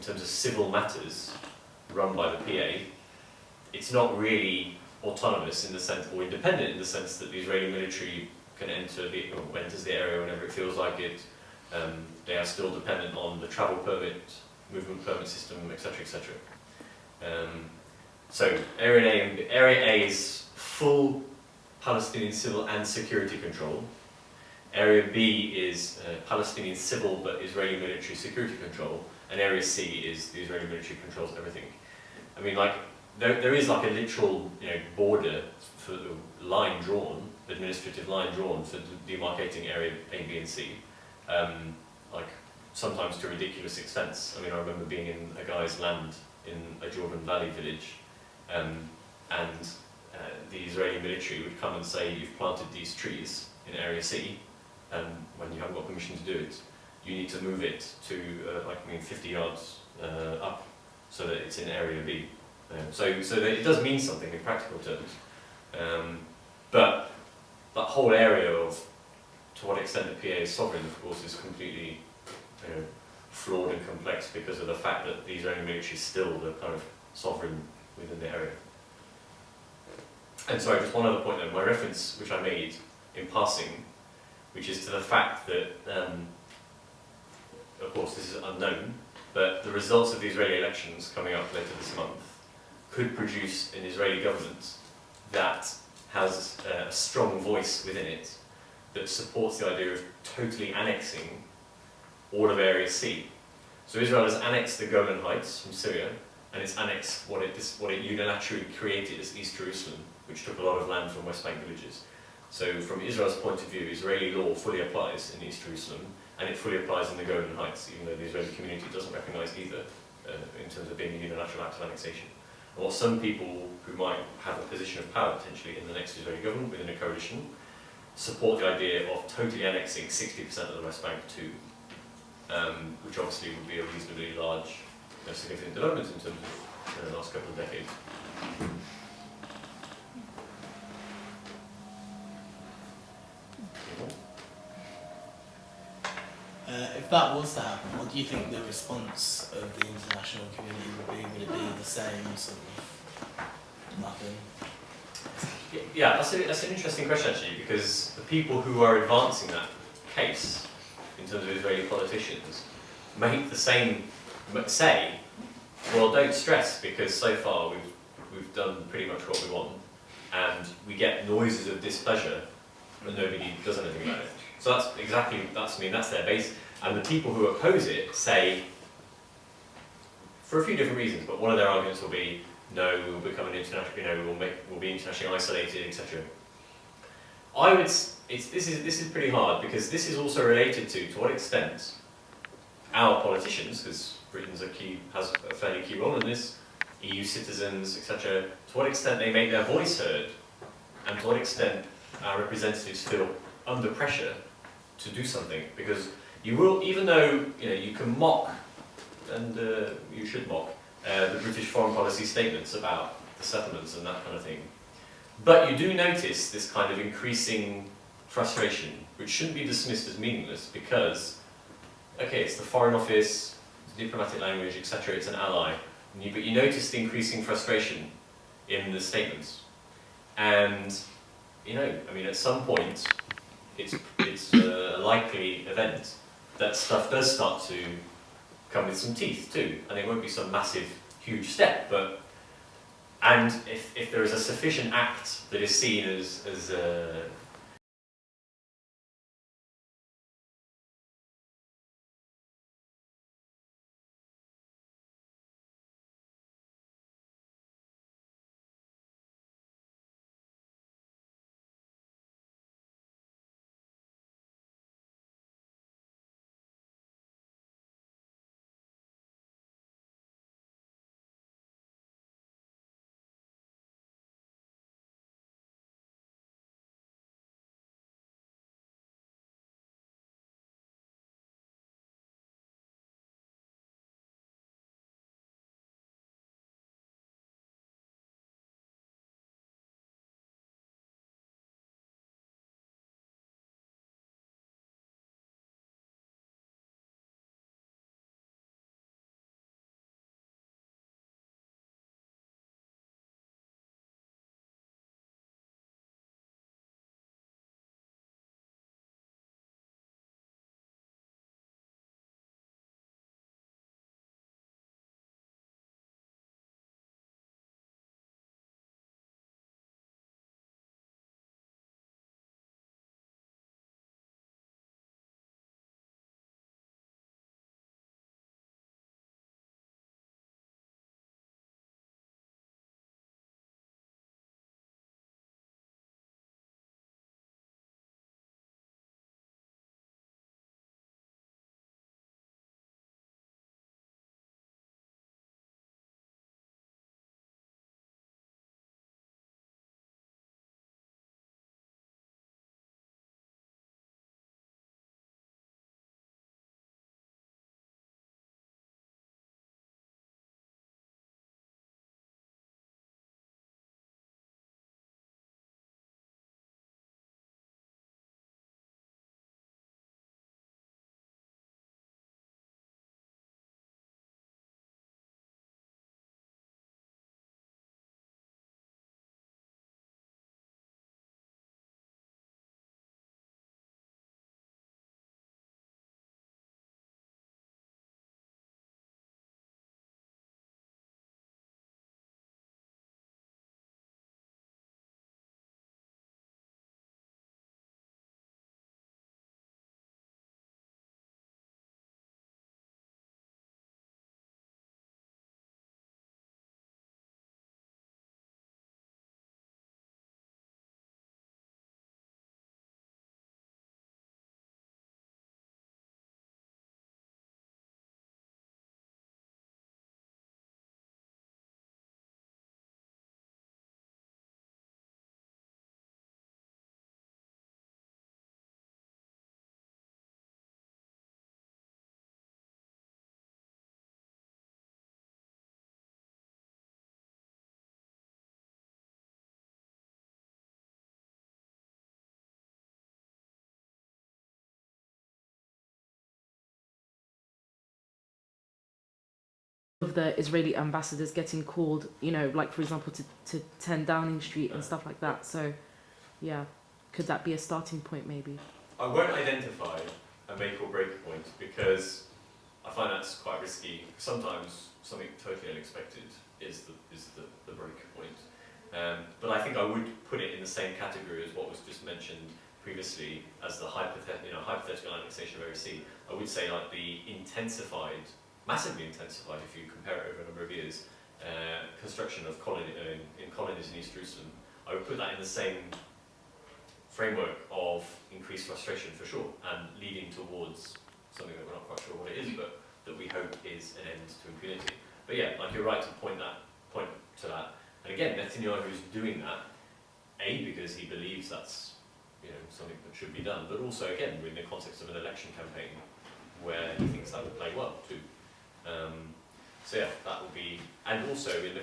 terms of civil matters run by the PA, it's not really autonomous in the sense, or independent in the sense that the Israeli military can enters the area whenever it feels like it. They are still dependent on the travel permit, movement permit system, etc., etc. So Area A is full Palestinian civil and security control. Area B is Palestinian civil but Israeli military security control, and Area C is the Israeli military controls everything. I mean, like, there is like a literal, border for the line drawn, administrative line drawn for demarcating Area A, B, and C. Like, sometimes to ridiculous extents. I mean, I remember being in a guy's land in a Jordan Valley village, and the Israeli military would come and say, you've planted these trees in Area C, and when you haven't got permission to do it, you need to move it to 50 yards up, so that it's in Area B. So that it does mean something in practical terms. But that whole area of to what extent the PA is sovereign, of course, is completely flawed and complex because of the fact that the Israeli military is still the kind of sovereign within the area. And sorry, just one other point then, my reference which I made in passing, which is to the fact that, of course this is unknown, but the results of the Israeli elections coming up later this month could produce an Israeli government that has a strong voice within it that supports the idea of totally annexing all of Area C. So Israel has annexed the Golan Heights from Syria, and it's annexed what it unilaterally created as East Jerusalem, which took a lot of land from West Bank villages. So from Israel's point of view, Israeli law fully applies in East Jerusalem, and it fully applies in the Golan Heights, even though the Israeli community doesn't recognise either in terms of being a unilateral act of annexation. And what some people who might have a position of power potentially in the next Israeli government within a coalition support the idea of totally annexing 60% of the West Bank too, which obviously would be a reasonably large, significant development in terms of the last couple of decades. If that was to happen, what do you think the response of the international community would be? Would it be the same sort of nothing? Yeah, that's an interesting question actually, because the people who are advancing that case in terms of Israeli politicians make the same, say, well, don't stress because so far we've done pretty much what we want, and we get noises of displeasure, but nobody does anything about it. So that's their base. And the people who oppose it say, for a few different reasons, but one of their arguments will be, no, we'll become an international, we'll be internationally isolated, etc. This is pretty hard because this is also related to what extent our politicians, because Britain's has a fairly key role in this, EU citizens, etc. To what extent they make their voice heard, and to what extent our representatives feel under pressure to do something, because you will, even though you can mock, and you should mock, the British foreign policy statements about the settlements and that kind of thing, but you do notice this kind of increasing frustration, which shouldn't be dismissed as meaningless, because, okay, it's the Foreign Office, it's diplomatic language, etc., it's an ally, but you notice the increasing frustration in the statements, and at some point, it's a likely event that stuff does start to come with some teeth too, and it won't be some massive, huge step, and if there is a sufficient act that is seen as of the Israeli ambassadors getting called, you know, like for example to 10 Downing Street and stuff like that. So, yeah, could that be a starting point maybe? I won't identify a make or break point because I find that's quite risky. Sometimes something totally unexpected is the break point. But I think I would put it in the same category as what was just mentioned previously as the hypothetical annexation of Area C. I would say like the intensified, massively intensified if you compare it over a number of years, construction of colonies in East Jerusalem. I would put that in the same framework of increased frustration for sure, and leading towards something that we're not quite sure what it is, but that we hope is an end to impunity. But yeah, like you're right to point to that. And again, Netanyahu is doing that, A, because he believes that's something that should be done, but also again in the context of an election campaign where he thinks that would play well too. So yeah, that would be, and also in the